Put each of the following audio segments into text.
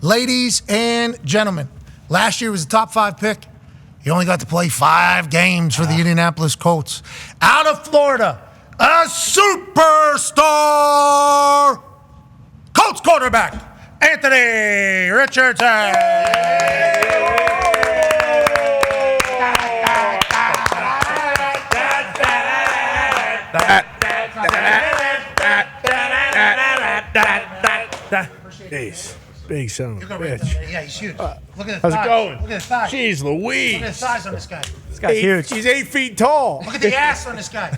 Ladies and gentlemen, last year was a top 5 pick. He only got to play 5 games for the Indianapolis Colts. Out of Florida, a superstar Colts quarterback, Anthony Richardson. Big son of a bitch. Yeah, he's huge. Look at the How's thighs. it going? Look at the thighs. Jeez Louise. Look at the size on this guy. This guy's huge. He's 8 feet tall. Look at the ass on this guy.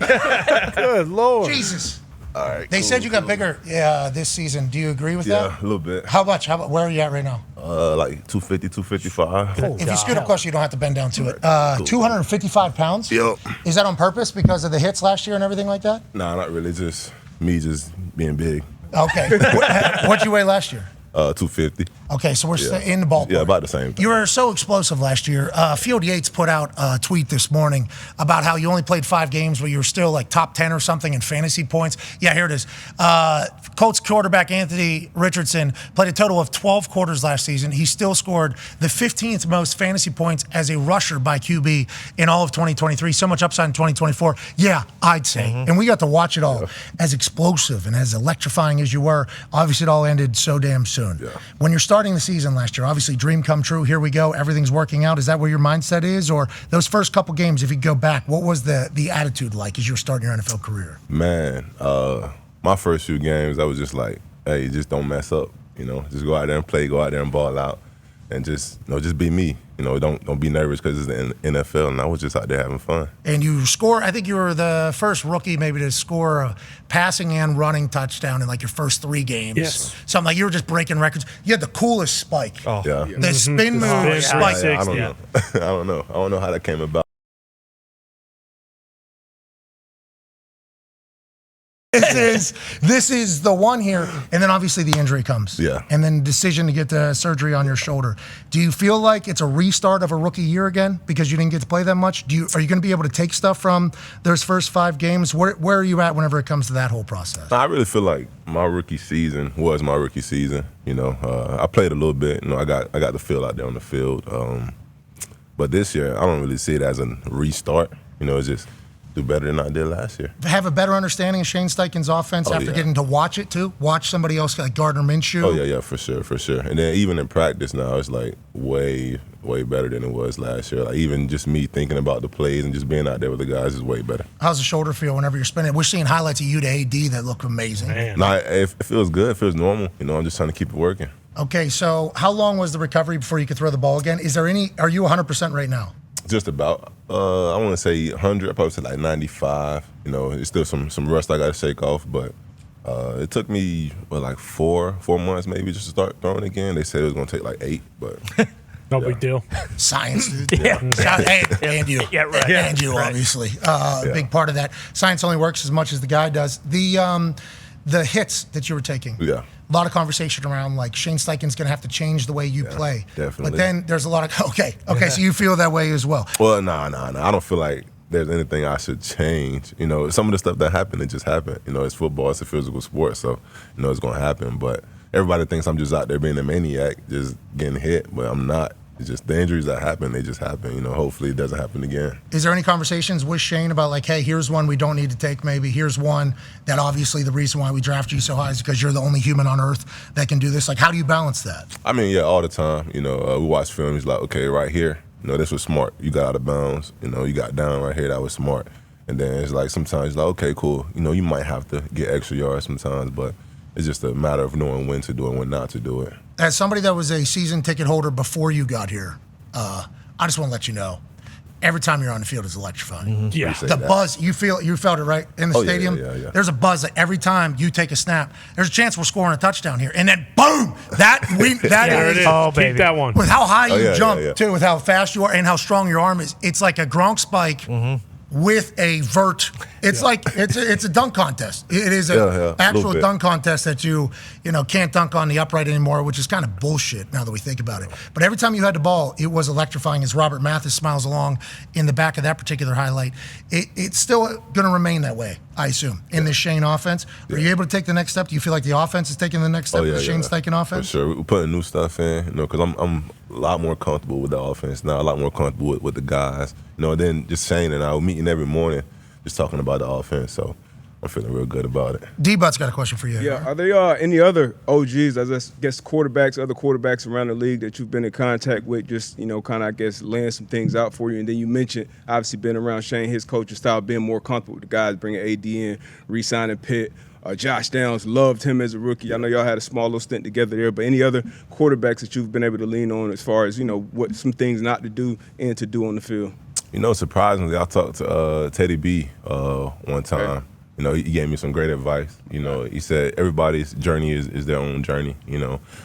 Good Lord. Jesus. All right. They said you got bigger this season. Do you agree with Yeah, that? a little bit. How much? Where are you at right now? Like 250, 255. If you scoot up close, you don't have to bend down to it. 255 pounds? Yep. Is that on purpose because of the hits last year and everything like that? Nah, not really. Just me just being big. Okay. What'd you weigh last year? 250. Okay, so we're in the ballpark. Yeah, about the same thing. You were so explosive last year. Field Yates put out a tweet this morning about how you only played 5 games, but you were still like top 10 or something in fantasy points. Yeah, here it is. Colts quarterback Anthony Richardson played a total of 12 quarters last season. He still scored the 15th most fantasy points as a rusher by QB in all of 2023. So much upside in 2024. Yeah, I'd say. And we got to watch it all. Yeah. As explosive and as electrifying as you were, obviously it all ended so damn soon. Yeah. When you're starting the season last year, obviously dream come true, here we go, everything's working out. Is that where your mindset is? Or those first couple games, if you go back, what was the attitude like as you were starting your NFL career? Man, my first few games, I was just like, hey, just don't mess up. You know, just go out there and play, go out there and ball out, and just be me. You know, don't be nervous because it's the NFL, and I was just out there having fun. And you score, I think you were the first rookie maybe to score a passing and running touchdown in like your first 3 games. Yes. Something like you were just breaking records. You had the coolest spike. Oh, Yeah. The spin move spike. I don't know. I don't know. I don't know how that came about. This is the one here, and then obviously the injury comes. Yeah. And then decision to get the surgery on your shoulder. Do you feel like it's a restart of a rookie year again because you didn't get to play that much? Are you going to be able to take stuff from those first 5 games? Where are you at whenever it comes to that whole process? I really feel like my rookie season was my rookie season. You know, I played a little bit. You know, I got the feel out there on the field. But this year, I don't really see it as a restart. You know, it's just do better than I did last year. Have a better understanding of Shane Steichen's offense after getting to watch it too? Watch somebody else like Gardner Minshew? Oh, yeah, for sure. And then even in practice now, it's like way better than it was last year. Like even just me thinking about the plays and just being out there with the guys is way better. How's the shoulder feel whenever you're spinning? We're seeing highlights of you to AD that look amazing. Man. No, it feels good. It feels normal. You know, I'm just trying to keep it working. Okay, so how long was the recovery before you could throw the ball again? Are you 100% right now? Just about, I want to say 100, I probably say like 95. You know, it's still some rust I got to shake off, but it took me, like 4 months maybe just to start throwing again. They said it was going to take like 8, but. No big deal. Science, dude. Yeah. And you. Yeah, right. And you, Right. obviously. A big part of that. Science only works as much as the guy does. The hits that you were taking. Yeah. A lot of conversation around like Shane Steichen's going to have to change the way you play. definitely. But then there's a lot of, okay, so you feel that way as well. Well, no. I don't feel like there's anything I should change. You know, some of the stuff that happened, it just happened. You know, it's football, it's a physical sport, so, you know, it's going to happen. But everybody thinks I'm just out there being a maniac, just getting hit, but I'm not. It's just the injuries that happen, they just happen. You know, hopefully it doesn't happen again. Is there any conversations with Shane about like, hey, here's one we don't need to take maybe. Here's one that obviously the reason why we draft you so high is because you're the only human on earth that can do this. Like, how do you balance that? I mean, yeah, all the time. You know, we watch film. He's like, okay, right here, you know, this was smart. You got out of bounds. You know, you got down right here. That was smart. And then it's like sometimes it's like, okay, cool. You know, you might have to get extra yards sometimes, but it's just a matter of knowing when to do it and when not to do it. As somebody that was a season ticket holder before you got here, I just want to let you know, every time you're on the field is electrifying. Mm-hmm. Yeah. The buzz, you felt it, right? In the stadium, yeah. There's a buzz that every time you take a snap, there's a chance we're scoring a touchdown here. And then boom, that is. Oh, baby. Keep that one. With how high you jump, too, with how fast you are and how strong your arm is, it's like a Gronk spike. with a vert. It's like it's a dunk contest. It is an actual dunk contest that you can't dunk on the upright anymore, which is kind of bullshit now that we think about it. But every time you had the ball, it was electrifying. As Robert Mathis smiles along in the back of that particular highlight, it's still going to remain that way, I assume, in this Shane offense. Are you able to take the next step? Do you feel like the offense is taking the next step? The Shane's taking offense. For sure, we're putting new stuff in. Because I'm a lot more comfortable with the offense now. A lot more comfortable with the guys. And then just Shane and I were meeting every morning, just talking about the offense. So I'm feeling real good about it. D-But's got a question for you. Yeah, are there any other OGs, I guess other quarterbacks around the league that you've been in contact with, just, kind of, I guess, laying some things out for you? And then you mentioned, obviously, being around Shane, his coaching style, being more comfortable with the guys, bringing AD in, re-signing Pitt. Josh Downs, loved him as a rookie. I know y'all had a small little stint together there, but any other quarterbacks that you've been able to lean on as far as, what some things not to do and to do on the field? Surprisingly, I talked to Teddy B one time. Okay. He gave me some great advice. He said everybody's journey is their own journey.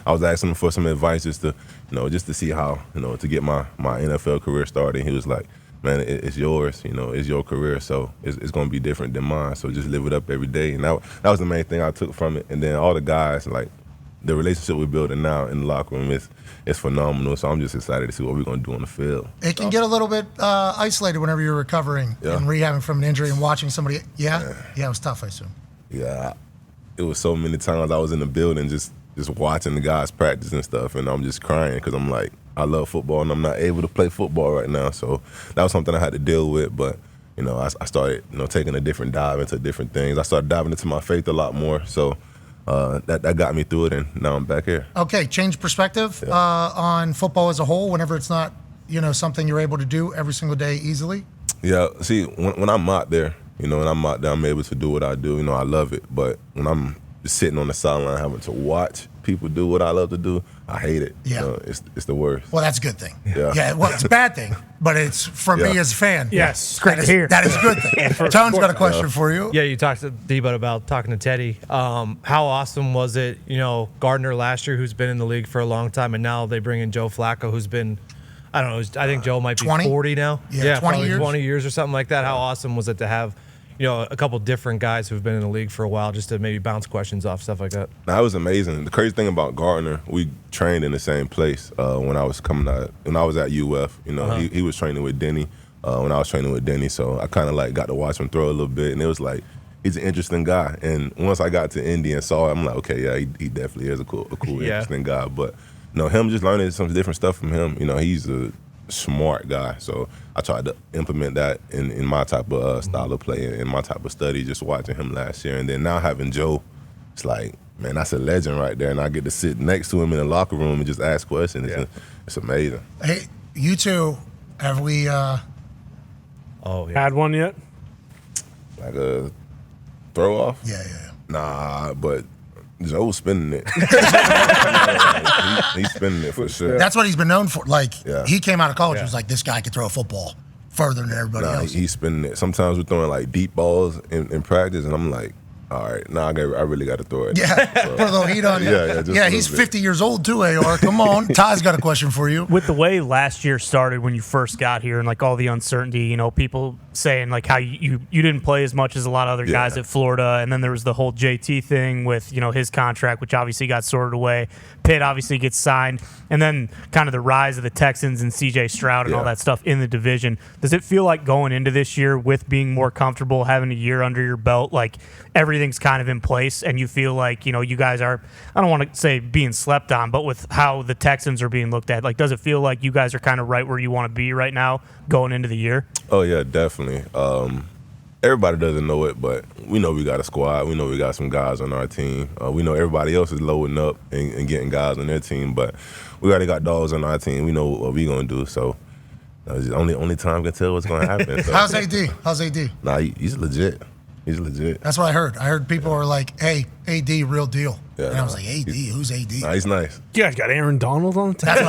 I was asking him for some advice just to see how, to get my NFL career started. He was like, man, it's yours, it's your career, so it's going to be different than mine, so just live it up every day. And that was the main thing I took from it. And then all the guys, like, the relationship we're building now in the locker room is phenomenal, so I'm just excited to see what we're going to do on the field. It can get a little bit isolated whenever you're recovering and rehabbing from an injury and watching somebody. Yeah, it was tough, I assume. Yeah, it was so many times I was in the building just watching the guys practice and stuff, and I'm just crying because I'm like, I love football, and I'm not able to play football right now. So that was something I had to deal with. But, I started, taking a different dive into different things. I started diving into my faith a lot more. So that got me through it, and now I'm back here. Okay, change perspective on football as a whole whenever it's not, something you're able to do every single day easily? Yeah, see, when I'm out there, I'm able to do what I do. I love it. But when I'm sitting on the sideline having to watch people do what I love to do, I hate it. Yeah. It's the worst. Well, that's a good thing. Yeah, well, it's a bad thing, but it's for me as a fan. Yes. It's great to hear. That is a good thing. Tone's got a question for you. Yeah, you talked to D-Bud about talking to Teddy. How awesome was it, Gardner last year, who's been in the league for a long time, and now they bring in Joe Flacco, who's been, I don't know, I think Joe might be 40 now. Yeah, 20 years. 20 years or something like that. How awesome was it to have a couple different guys who've been in the league for a while, just to maybe bounce questions off, stuff like that? That was amazing. The crazy thing about Gardner, we trained in the same place when I was at UF. He was training with Denny when I was training with Denny, so I kind of got to watch him throw a little bit, and it was like, he's an interesting guy. And once I got to Indy and saw him, I'm like, okay, yeah, he definitely is a cool interesting guy. But him just learning some different stuff from him. He's a smart guy, so I tried to implement that in my type of style of play and in my type of study, just watching him last year. And then now having Joe, it's like, man, that's a legend right there, and I get to sit next to him in the locker room and just ask questions. It's amazing. Hey, you two, have we had one yet? Like a throw off? Yeah. Nah, but Joe's spinning it. He's spinning it for sure. That's what he's been known for. He came out of college and was like, this guy could throw a football further than everybody else. He's spinning it. Sometimes we're throwing deep balls in practice, and I'm like, all right, now I really got to throw it. Yeah, so, put a little heat on you. Yeah, he's 50 years old too, AR. Come on. Ty's got a question for you. With the way last year started when you first got here and all the uncertainty, people saying how you didn't play as much as a lot of other guys at Florida, and then there was the whole JT thing with his contract, which obviously got sorted away. Pitt obviously gets signed, and then kind of the rise of the Texans and CJ Stroud and all that stuff in the division. Does it feel like going into this year with being more comfortable, having a year under your belt, everything's kind of in place, and you feel like you guys are, I don't want to say being slept on, but with how the Texans are being looked at, does it feel like you guys are kind of right where you want to be right now going into the year? Oh yeah, definitely. Everybody doesn't know it, but we know we got a squad. We know we got some guys on our team. We know everybody else is loading up and getting guys on their team, but we already got dogs on our team. We know what we're going to do, so only time can tell what's going to happen. So. How's AD? Nah, he's legit. He's legit. That's what I heard. I heard people were like, hey, AD, real deal. Yeah, and I was like, AD? Who's AD? Nah, he's nice. You guys got Aaron Donald on the team? That's what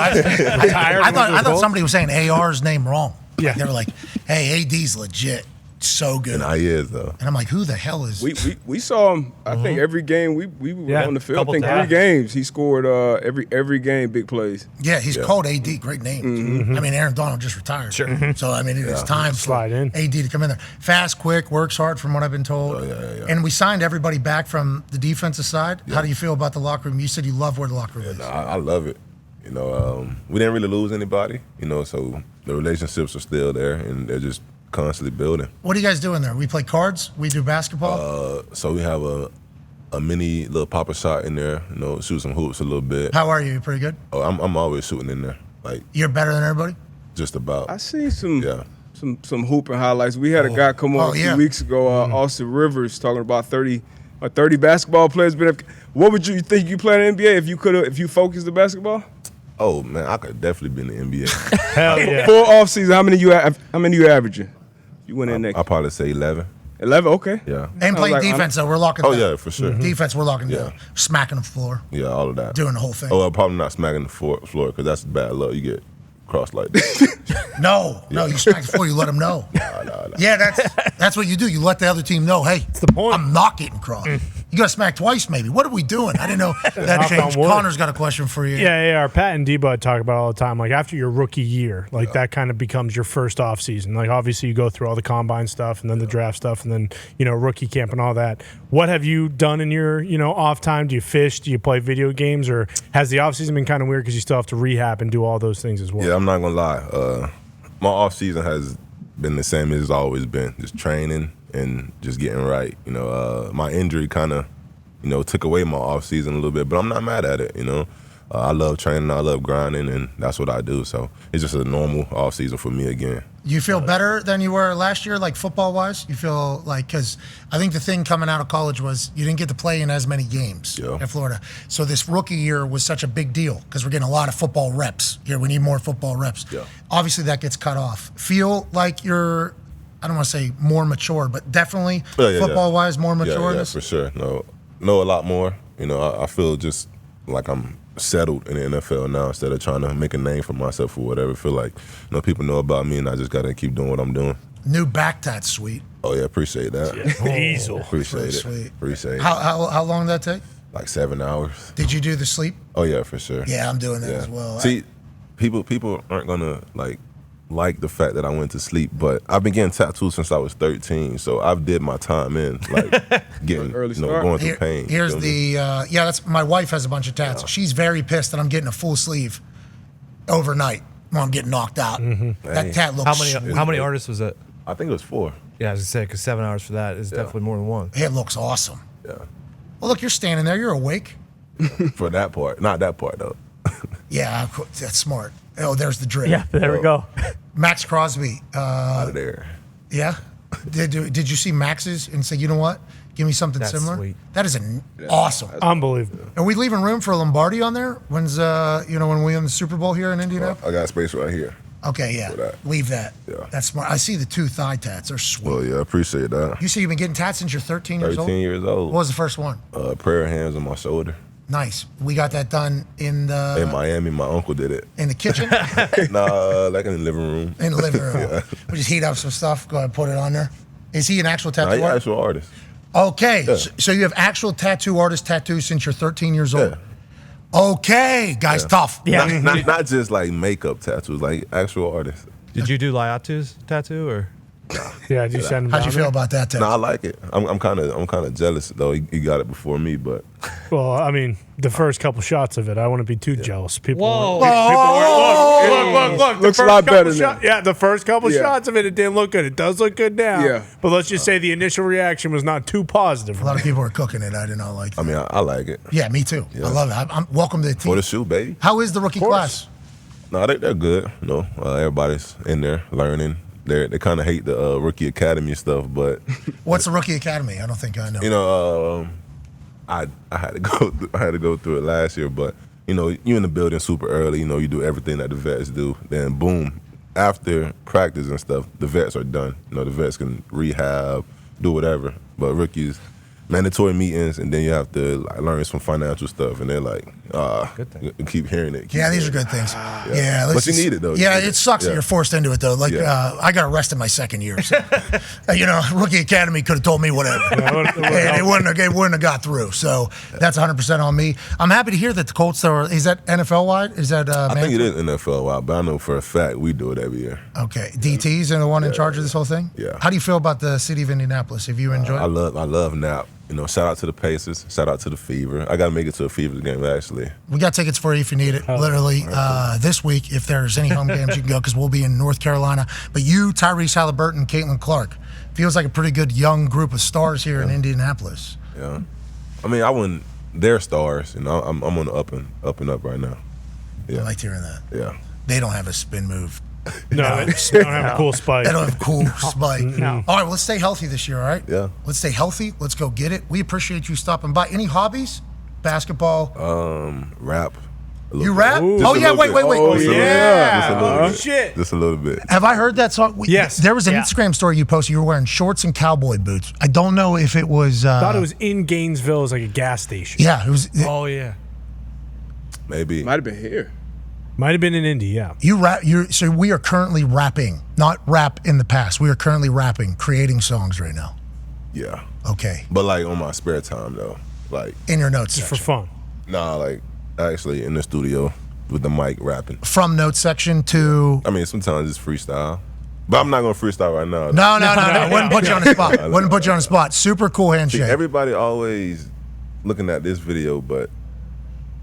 I thought somebody was saying AR's name wrong. Yeah. They were like, hey, AD's legit. so good. And I is though. And I'm like, who the hell is? We saw him. I think every game we were on the field. I think 3 games he scored. Every game big plays. Yeah, he's called AD. Great name. I mean, Aaron Donald just retired. Sure. So I mean, it's time for AD to come in there. Fast, quick, works hard, from what I've been told. And we signed everybody back from the defensive side. How do you feel about the locker room? You said you love where the locker room is. No, I love it. You know, we didn't really lose anybody. You know, so the relationships are still there, and they're just constantly building. What do you guys do in there? We play cards? We do basketball? So we have a mini little pop-up shot in there, you know, shoot some hoops a little bit. How are you? You pretty good? Oh, I'm always shooting in there. Like, you're better than everybody? Just about. I seen some hooping highlights. We had a guy come on a few weeks ago, Austin Rivers, talking about 30 basketball players. But what would you think you play in the NBA if you focused the basketball? Oh man, I could definitely be in the NBA. Hell yeah. Full offseason, how many you averaging? You went in there. I'll probably say 11. 11, okay. Yeah. And playing defense, though, we're locking down. Oh, yeah, for sure. Defense, we're locking down. Smacking the floor. Yeah, all of that. Doing the whole thing. Oh, I'm probably not smacking the floor because that's bad luck. You get crossed like that. No, you smack the floor, you let them know. Nah. Yeah, that's what you do. You let the other team know, hey, That's the point. I'm not getting crossed. You got to smack twice, maybe. What are we doing? I didn't know that changed. Connor's got a question for you. Yeah, our Pat and Debo talk about it all the time. Like, after your rookie year, like, that kind of becomes your first off season. Like, obviously, you go through all the combine stuff and then the draft stuff and then, rookie camp and all that. What have you done in your, off time? Do you fish? Do you play video games? Or has the off season been kind of weird because you still have to rehab and do all those things as well? Yeah, I'm not going to lie. My off season has been the same as it's always been. Just training and just getting right. My injury kind of, took away my off season a little bit, but I'm not mad at it. I love training, I love grinding, and that's what I do. So it's just a normal off season for me again. You feel better than you were last year, like football wise? You feel like, because I think the thing coming out of college was you didn't get to play in as many games in Florida. So this rookie year was such a big deal because we're getting a lot of football reps here. We need more football reps. Yeah. Obviously, that gets cut off. Feel like you're, I don't want to say more mature, but definitely football wise, more mature. Yeah, for sure. Know a lot more. I feel just like I'm settled in the NFL now instead of trying to make a name for myself or whatever. I feel like people know about me and I just got to keep doing what I'm doing. New back tat, sweet. Oh yeah, appreciate that. Diesel. Appreciate it. Sweet. Appreciate it. How long did that take? Like 7 hours. Did you do the sleep? Oh yeah, for sure. Yeah, I'm doing that as well. See, people aren't gonna like the fact that I went to sleep, but I've been getting tattoos since I was 13, so I've did my time in getting early start. going through pain. Here's the that's my wife has a bunch of tats. She's very pissed that I'm getting a full sleeve overnight when I'm getting knocked out. That tat looks How many artists was it? I think it was 4. Yeah, I was gonna say because 7 hours for that is definitely more than one. It looks awesome. Yeah. Well, look, you're standing there. You're awake. For that part, not that part though. Yeah, that's smart. Oh, there's the drip. Yeah, there we go. Max Crosby. Out of there. Yeah. Did you see Max's and say, you know what? Give me something That's similar. sweet. That is awesome. Unbelievable. Are we leaving room for a Lombardi on there? When's when we win the Super Bowl here in Indianapolis? I got space right here. Okay, yeah. that. Leave that. Yeah. That's smart. I see the 2 thigh tats. They're sweet. Well, yeah, I appreciate that. You say you've been getting tats since you're 13 years old? 13 years old. What was the first one? Prayer hands on my shoulder. Nice. We got that done in Miami, my uncle did it. the kitchen? Like in the living room. In the living room. We just heat up some stuff. Go ahead and put it on there. Is he an actual tattoo He's an artist? actual artist. Okay. Yeah. So you have actual tattoo artist tattoos since you're 13 years old? Okay. Guy's tough. Yeah. Not just like makeup tattoos, like actual artists. Did you do Liatu's tattoo or? Yeah, did you send him How'd you down feel there? about that tattoo? No, I like it. I'm kind of jealous though. He got it before me, but Well, I mean, the first couple shots of it, I wouldn't be too jealous. People Whoa. look. Looks the a first lot couple better shot- now. Yeah, the first couple Yeah. shots of it didn't look good. It does look good now. Yeah. But let's just say the initial reaction was not too positive. A lot of people are cooking it. I did not like that. I mean, I like it. Yeah, me too. I love it. I'm welcome to the team. For the shoe, baby. How is the rookie class? No, they're good. Everybody's in there learning. They kind of hate the rookie academy stuff, but What's the rookie academy? I don't think I know. I had to go through it last year, but you in the building super early. You do everything that the vets do. Then boom, after practice and stuff, the vets are done. The vets can rehab, do whatever. But rookies, mandatory meetings, and then you have to learn some financial stuff, and they're like, you keep hearing it. Yeah, these are good things. Yeah, But you need it, though. Yeah, it sucks that you're forced into it, though. Like, I got arrested my second year. So, Rookie Academy could have told me whatever. And it wouldn't have got through. So that's 100% on me. I'm happy to hear that the Colts, is that NFL-wide? Is that I think it is NFL-wide, but I know for a fact we do it every year. Okay. DTs are the one in charge of this whole thing? Yeah. How do you feel about the city of Indianapolis? Have you enjoyed it? I love Nap. Shout out to the Pacers. Shout out to the Fever. I got to make it to a Fever game, actually. We got tickets for you if you need it. Literally, this week, if there's any home games, you can go because we'll be in North Carolina. But you, Tyrese Halliburton, Caitlin Clark, feels like a pretty good young group of stars here in Indianapolis. Yeah. I mean, I wouldn't. They're stars. I'm on the up and up right now. Yeah. I liked hearing that. Yeah. They don't have a spin move. No, they don't have a cool spike. They don't have a cool spike. No. All right, well, let's stay healthy this year, all right? Yeah. Let's stay healthy. Let's go get it. We appreciate you stopping by. Any hobbies? Basketball? Rap. You rap? Ooh. Oh, yeah, wait. Oh, Just a little yeah. bit. Shit. Just a little bit. Have I heard that song? Yes. There was an Yeah. Instagram story you posted. You were wearing shorts and cowboy boots. I don't know if it was. Thought it was in Gainesville. It was like a gas station. Yeah, it was. Oh yeah. Maybe. Might have been here. Might have been in Indy, yeah. You rap. So we are currently rapping, not rap in the past. We are currently rapping, creating songs right now. Yeah. Okay. But like on my spare time though, like In your notes Just for section. fun. like actually in the studio with the mic rapping. From notes section to. I mean, sometimes it's freestyle, but I'm not gonna freestyle right now. No. Wouldn't put you on the spot. Wouldn't put you on the spot. Super cool See, handshake. everybody always looking at this video, but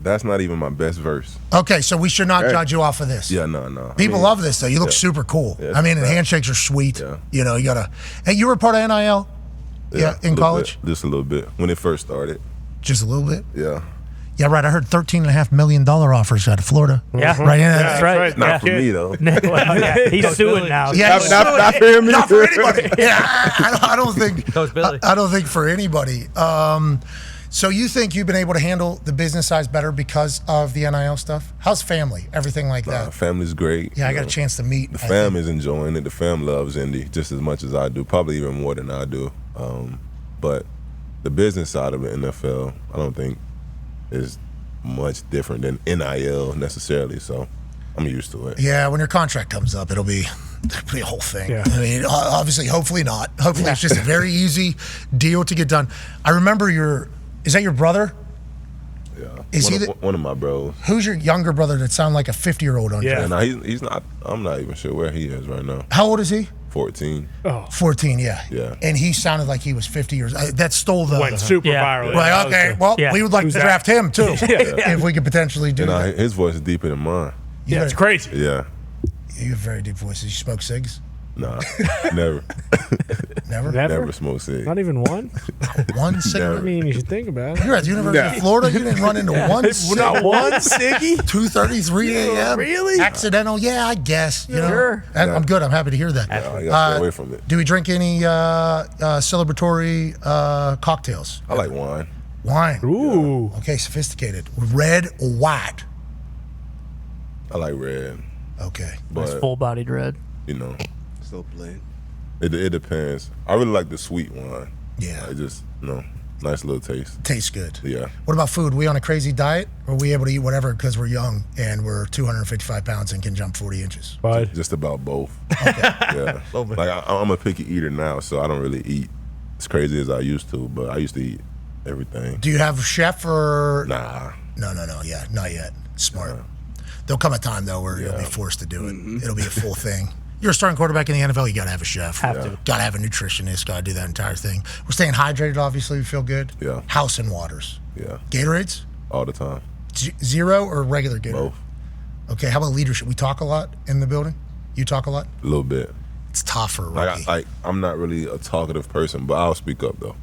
that's not even my best verse. Okay, so we should not judge you off of this. Yeah, no. People love this though. You look super cool. Yeah, I mean, and right. handshakes are sweet. Yeah. You gotta. Hey, you were part of NIL? Yeah, in a little college? bit, just a little bit when it first started. Just a little bit. Yeah, Yeah, right. I heard $13.5 million offers out of Florida. Yeah. Right. Yeah, That's right. not Yeah. for me though. Well, yeah, he's suing now. Yeah, Not for him not for either. anybody. Yeah, I don't think. Coach Billy. I don't think for anybody. So you think you've been able to handle the business size better because of the NIL stuff? How's family? Everything like that? Family's great. Yeah, I you got a know. chance to meet. The fam is enjoying it. The fam loves Indy just as much as I do, probably even more than I do. But the business side of the NFL, I don't think is much different than NIL necessarily. So I'm used to it. Yeah, when your contract comes up, it'll be a whole thing. Yeah. I mean, obviously, hopefully not. Hopefully, it's just a very easy deal to get done. I remember is that your brother? Yeah, Is one of my bros. Who's your younger brother that sound like a 50-year-old on Yeah. you? And now he's not. I'm not even sure where he is right now. How old is he? 14. 14, yeah. Yeah. And he sounded like he was 50 years. That stole the. Went super Yeah. viral. Right, okay. Well, Yeah. we would like Who's to that? draft him too, if we could potentially do And that. his voice is deeper than mine. Yeah, it's crazy. Yeah. You have very deep voices. You smoke cigs? Nah, never. Never? Never smoke cigs. Not even one? One cigarette? I mean, you should think about it. You're at the University of Florida. You didn't run into one cig. Not one ciggy? 2:33 a.m. Really? Accidental? Yeah, I guess. You know, Sure. I'm good. I'm happy to hear that. I gotta stay away from it. Do we drink any celebratory cocktails? I like wine. Wine. Ooh. Okay, sophisticated. Red or white? I like red, Okay. but Full-bodied red. you know, So plain. it depends. I really like the sweet wine. Yeah. I just nice little taste. Tastes good. Yeah. What about food? We on a crazy diet? Or are we able to eat whatever because we're young and we're 255 pounds and can jump 40 inches? But Just about both. Yeah. Like I'm a picky eater now, so I don't really eat as crazy as I used to, but I used to eat everything. Do you have a chef or? Nah. No. Yeah, not yet. Smart. There'll come a time, though, where you'll be forced to do it. It'll be a full thing. You're a starting quarterback in the NFL, you got to have a chef. Have to. Got to have a nutritionist, got to do that entire thing. We're staying hydrated, obviously. We feel good. Yeah. House and waters. Yeah. Gatorades? All the time. Zero or regular Gatorade? Both. Okay, how about leadership? We talk a lot in the building? You talk a lot? A little bit. It's tough for a rookie. Like I'm not really a talkative person, but I'll speak up though.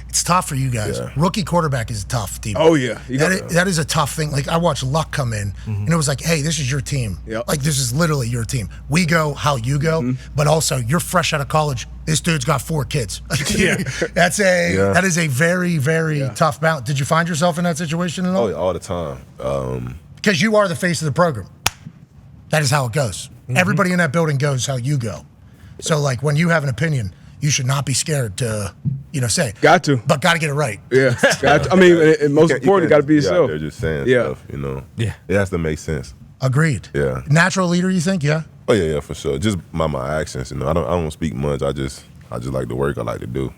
It's tough for you guys. Yeah. Rookie quarterback is tough, Steve. Oh, yeah. That is a tough thing. Like, I watched Luck come in, and it was like, hey, this is your team. Yep. Like, this is literally your team. We go how you go, but also you're fresh out of college. This dude's got 4 kids. That is a very, very tough balance. Did you find yourself in that situation at all? Oh, yeah, all the time. Because you are the face of the program. That is how it goes. Everybody in that building goes how you go. So, like, when you have an opinion, you should not be scared to, say it. Got to. But got to get it right. Yeah, got to. I mean, and most importantly, got to be yourself. They're just saying Yeah. stuff, Yeah. It has to make sense. Agreed. Yeah. Natural leader, you think? Yeah. Oh yeah, for sure. Just my actions, I don't speak much. I just like the work I like to do,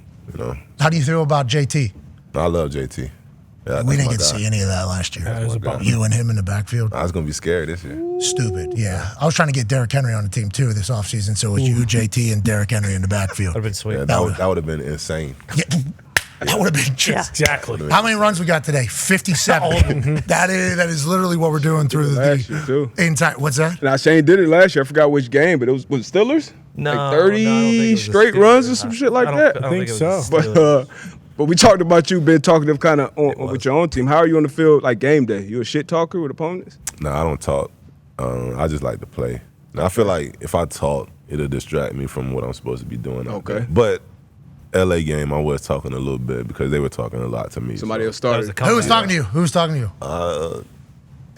How do you feel about JT? I love JT. Yeah, We that's didn't my get to guy. see any of that last year. That was a bummer. You and him in the backfield. I was gonna be scared this year. Stupid. Yeah. I was trying to get Derrick Henry on the team too this offseason, so it was you, JT, and Derrick Henry in the backfield. That'd been sweet. Yeah, that would have been insane. Yeah. That would have been just. Exactly. How many runs we got today? 57. That is literally what we're doing through Last year, too. the entire. What's that? Now, Shane did it last year. I forgot which game, but it was Steelers? No, like no, I don't 30 think it was the straight Steelers. runs or some shit like I don't- that? I don't think it was so. the Steelers. But we talked about you being talkative kind of with your own team. How are you on the field like game day? You a shit talker with opponents? No, I don't talk. I just like to play. Now, I feel like if I talk, it'll distract me from what I'm supposed to be doing. out Okay. there. But LA game, I was talking a little bit because they were talking a lot to me. Somebody else That was started. a Who was comeback. talking to you? Who was talking to you?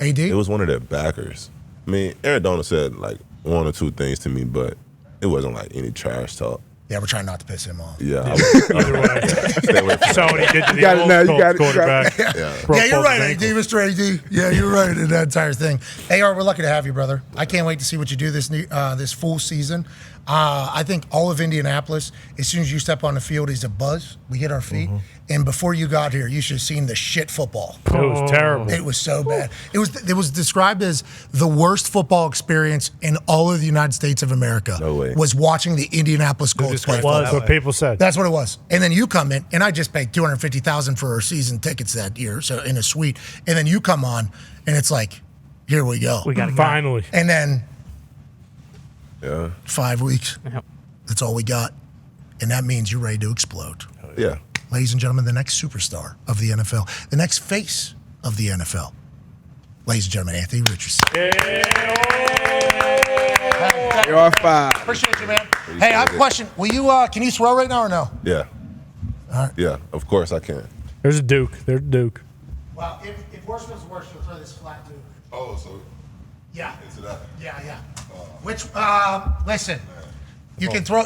AD? It was one of their backers. I mean, Aaron Donald said like one or two things to me, but it wasn't like any trash talk. Yeah, we're trying not to piss him off. Yeah, I Either way. stay away from So what he did to the got it old now, you Colts got it, you got quarterback. yeah. broke Yeah, you're both right, his AD, ankles. Mr. AD. Yeah, you're right in that entire thing. AR, we're lucky to have you, brother. I can't wait to see what you do this full season. I think all of Indianapolis, as soon as you step on the field, is a buzz. We hit our feet. And before you got here, you should have seen the shit football. It was terrible. It was so bad. It was described as the worst football experience in all of the United States of America. No way. Was watching the Indianapolis Colts play football. That's what people said. That's what it was. And then you come in, and I just paid $250,000 for our season tickets that year, so in a suite. And then you come on, and it's like, here we go. We got to Finally. And then Yeah. 5 weeks. Yep. That's all we got. And that means you're ready to explode. Yeah. Ladies and gentlemen, the next superstar of the NFL, the next face of the NFL. Ladies and gentlemen, Anthony Richardson. You are five. Appreciate you, man. Hey, I have a question. Will you? Can you throw right now or no? Yeah. Yeah, of course I can. There's a Duke. There's a Duke. Well, if worse was worse, you'll throw this flat too. Oh, so Yeah. into that. Yeah. Which? Listen, you can throw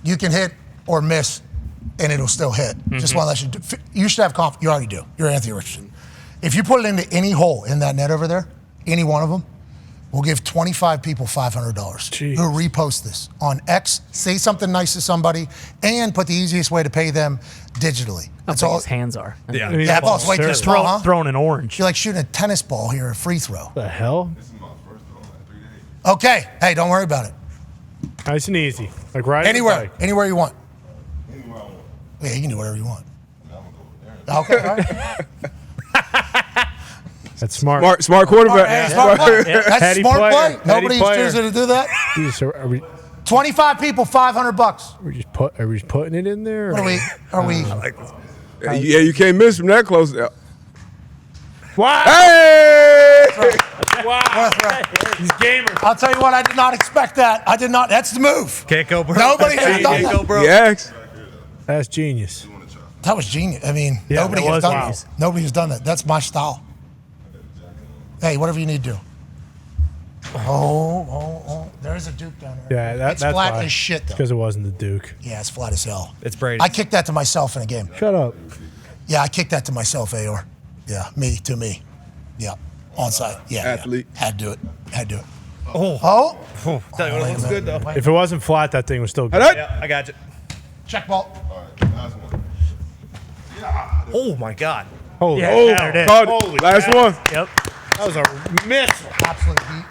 you can hit or miss, and it'll still hit. Just want to let you. You should have confidence. You already do. You're Anthony Richardson. If you put it into any hole in that net over there, any one of them, we'll give 25 people $500 Jeez. who repost this on X, say something nice to somebody, and put the easiest way to pay them digitally. That's That's all all. his hands are. Yeah. Yeah, that ball's way too Serious. small, huh? Throwing an orange. You're like shooting a tennis ball here, a free throw. The hell? This is my first throw in like 3 days. Okay, hey, don't worry about it. Nice and easy. Like riding a Anywhere you want. Anywhere I want. Yeah, you can do whatever you want. I'm gonna go there. Okay, all right. That's smart. Smart quarterback. Hey, smart play. That's Heady smart player. play. Heady Nobody's player. choosing to do that. Are we 25 people, $500. are we just putting it in there? What are we? Yeah, you can't miss from that close. Wow. Hey! Wow. He's gamers. I'll tell you what, I did not expect that. I did not. That's the move. Can't go, bro. Nobody has done Can't that. go, bro. He asked. That's genius. That was genius. I mean, Yeah, nobody that has was done genius. that. Nobody has done that. That's my style. Hey, whatever you need to do. Oh. There's a Duke down there. Yeah, It's that's flat why. as shit, though. Because it wasn't the Duke. Yeah, it's flat as hell. It's Brady. I kicked that to myself in a game. Shut up. Yeah, I kicked that to myself, Aor. Yeah, to me. Yeah, onside. Yeah. Athlete. Yeah. Had to do it. Oh. Oh, Tell you what, it looks good, though. If it wasn't flat, that thing was still good. All right. Yeah, I got you. check ball. All right, last one. Oh, my God. Holy Yeah, cow. there it is. Called Holy it. Last cow. one. Yep. That was a missile. Absolute heat.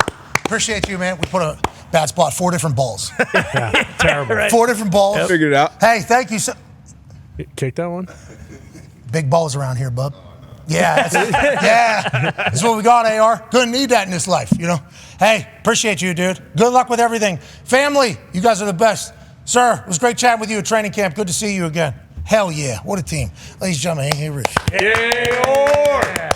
Appreciate you, man. We put a bad spot. 4 different balls. Terrible. Right. 4 different balls. Figured it out. Hey, thank you. So Kick that one? big balls around here, bub. Yeah, that's what we got, AR. Gonna need that in this life, you know. Hey, appreciate you, dude. Good luck with everything. Family, you guys are the best. Sir, it was great chatting with you at training camp. Good to see you again. Hell yeah, what a team. Ladies and gentlemen, hey, Rich. Yeah.